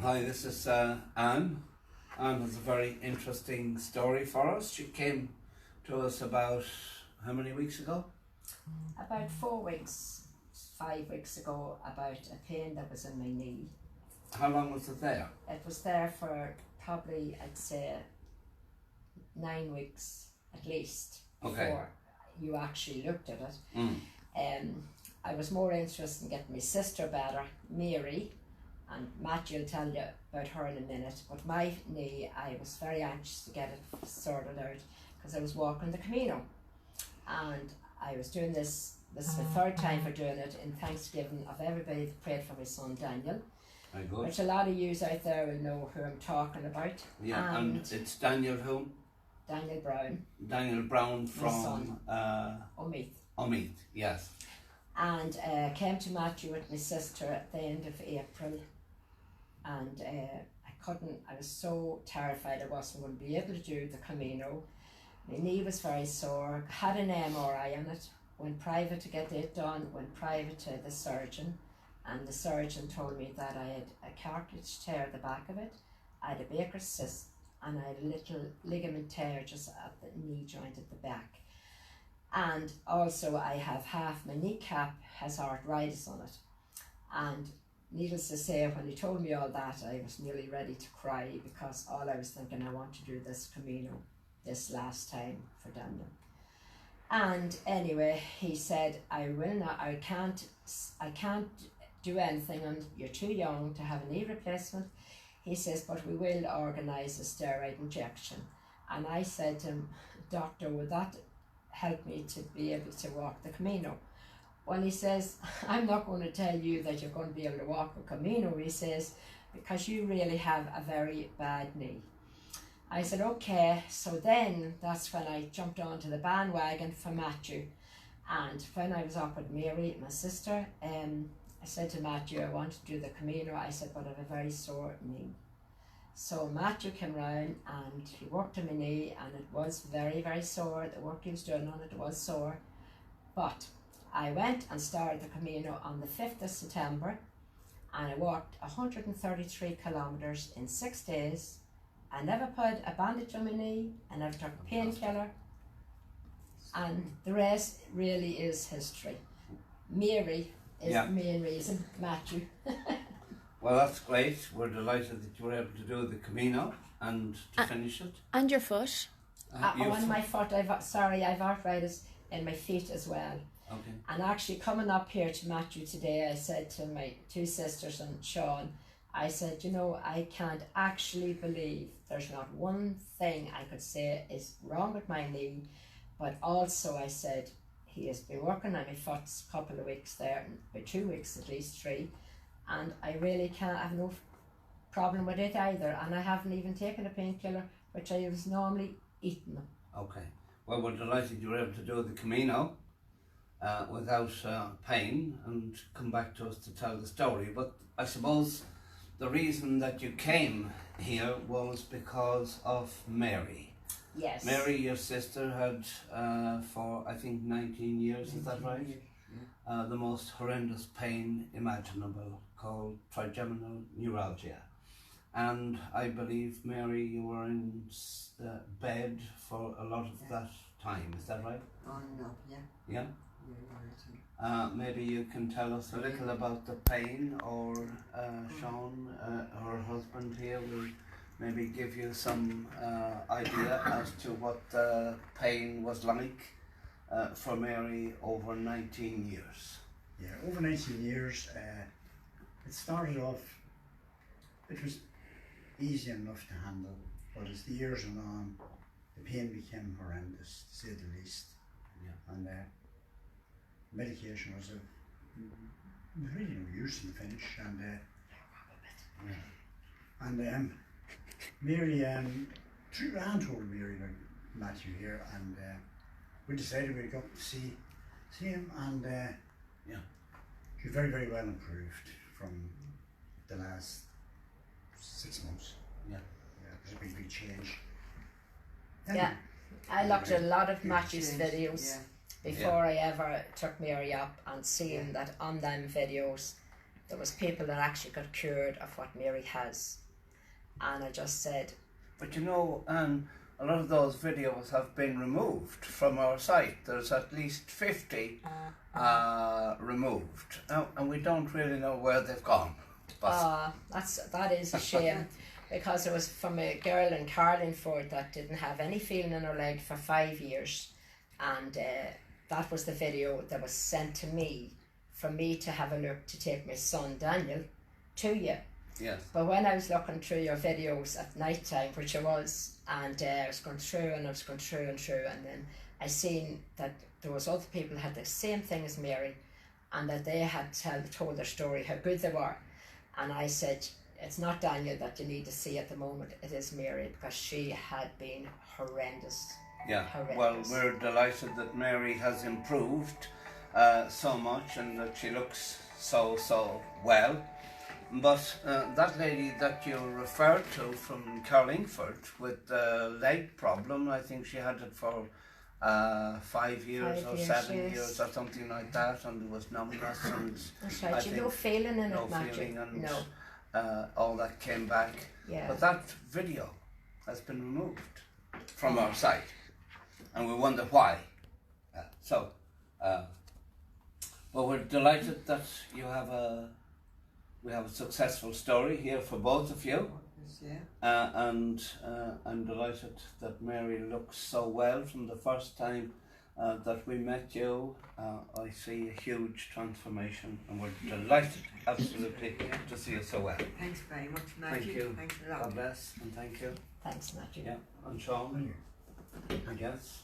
Hi, this is Anne. Anne has a very interesting story for us. She came to us about how many weeks ago? About 4 weeks, 5 weeks ago, about a pain that was in my knee. How long was it there? It was there for probably, I'd say, 9 weeks at least before you actually looked at it. I was more interested in getting my sister better, Mary, and Matthew will tell you about her in a minute. But my knee, I was very anxious to get it sorted out because I was walking the Camino, and I was doing this. This is the third time for doing it in Thanksgiving of everybody that prayed for my son Daniel. Very good. Which a lot of yous out there will know who I'm talking about. Yeah, and it's Daniel whom? Daniel Brown. Daniel Brown from Omeath, yes. And came to Matthew with my sister at the end of April, and I was so terrified I wasn't going to be able to do the Camino. My knee was very sore, had an MRI on it, went private to get it done, went private to the surgeon, and the surgeon told me that I had a cartilage tear at the back of it, I had a Barker's cyst, and I had a little ligament tear just at the knee joint at the back. And also I have half my kneecap has arthritis on it. And needless to say, when he told me all that, I was nearly ready to cry, because all I was thinking, I want to do this Camino this last time for Daniel. And anyway, he said, I can't do anything, and you're too young to have a knee replacement. He says, but we will organise a steroid injection. And I said to him, doctor, would that help me to be able to walk the Camino? Well, he says, I'm not going to tell you that you're going to be able to walk the Camino, he says, because you really have a very bad knee. I said, okay. So then that's when I jumped onto the bandwagon for Matthew. And when I was up with Mary, my sister, I said to Matthew, I want to do the Camino. I said, but I have a very sore knee. So Matthew came round and he worked on my knee, and it was very, very sore. The work he was doing on it was sore. But I went and started the Camino on the 5th of September, and I walked 133 kilometres in 6 days. I never put a bandage on my knee, I never took a painkiller, and the rest really is history. Mary is the main reason, Matthew. Well, that's great. We're delighted that you were able to do the Camino and to finish it. And your foot? On my foot, I've arthritis in my feet as well. Okay. And actually coming up here to Matthew today, I said to my two sisters and Sean, I said, you know, I can't actually believe there's not one thing I could say is wrong with my knee. But also I said, he has been working on my foot a couple of weeks there, by 2 weeks at least, 3. And I really have no problem with it either. And I haven't even taken a painkiller, which I was normally eating them. Okay. Well, we're delighted you were able to do the Camino without pain and come back to us to tell the story. But I suppose the reason that you came here was because of Mary. Yes. Mary, your sister, had for I think 19 years, is that right? Yeah. The most horrendous pain imaginable, called trigeminal neuralgia. And I believe, Mary, you were in bed for a lot of that time, is that right? Oh no, yeah. Yeah? Yeah, maybe you can tell us a little about the pain, or Sean, her husband here, will maybe give you some idea as to what the pain was like for Mary over 19 years. Yeah, over 19 years, it started off, it was easy enough to handle, but as the years went on, the pain became horrendous, to say the least. Yeah. And medication was really no use in the finish, and Mary, Anne told Mary about Matthew here, and we decided we'd go up to see him, and she's very, very well improved from the last 6 months. Yeah. Yeah, there's a big change. Yeah, I looked at a lot of Matthew's videos before I ever took Mary up, and seeing that on them videos there was people that actually got cured of what Mary has. And I just said, but you know, a lot of those videos have been removed from our site. There's at least 50 removed, and we don't really know where they've gone. But that is a shame, because it was from a girl in Carlingford that didn't have any feeling in her leg for 5 years, and that was the video that was sent to me for me to have a look, to take my son Daniel to you. yes. But when I was looking through your videos at night time, which I was, and I was going through and I was going through, and then I seen that there was other people who had the same thing as Mary, and that they had told their story, how good they were. And I said, it's not Daniel that you need to see at the moment, it is Mary, because she had been horrendous. Yeah, horrendous. Well, we're delighted that Mary has improved so much, and that she looks so well. But that lady that you referred to from Carlingford with the leg problem, I think she had it for 5 years or 7 yes. years or something like that, and there was numbness and That's right, I you think no feeling in no it, Matthew. feeling, and No. all that came back. Yeah. But that video has been removed from our site, and we wonder why. But we're delighted that we have a successful story here for both of you. And I'm delighted that Mary looks so well from the first time that we met you. I see a huge transformation, and we're delighted, absolutely, to see you so well. Thanks very much, Matthew. Thank you. Thanks a lot. God bless, and thank you. Thanks, Matthew. Yeah, and Sean. Yes.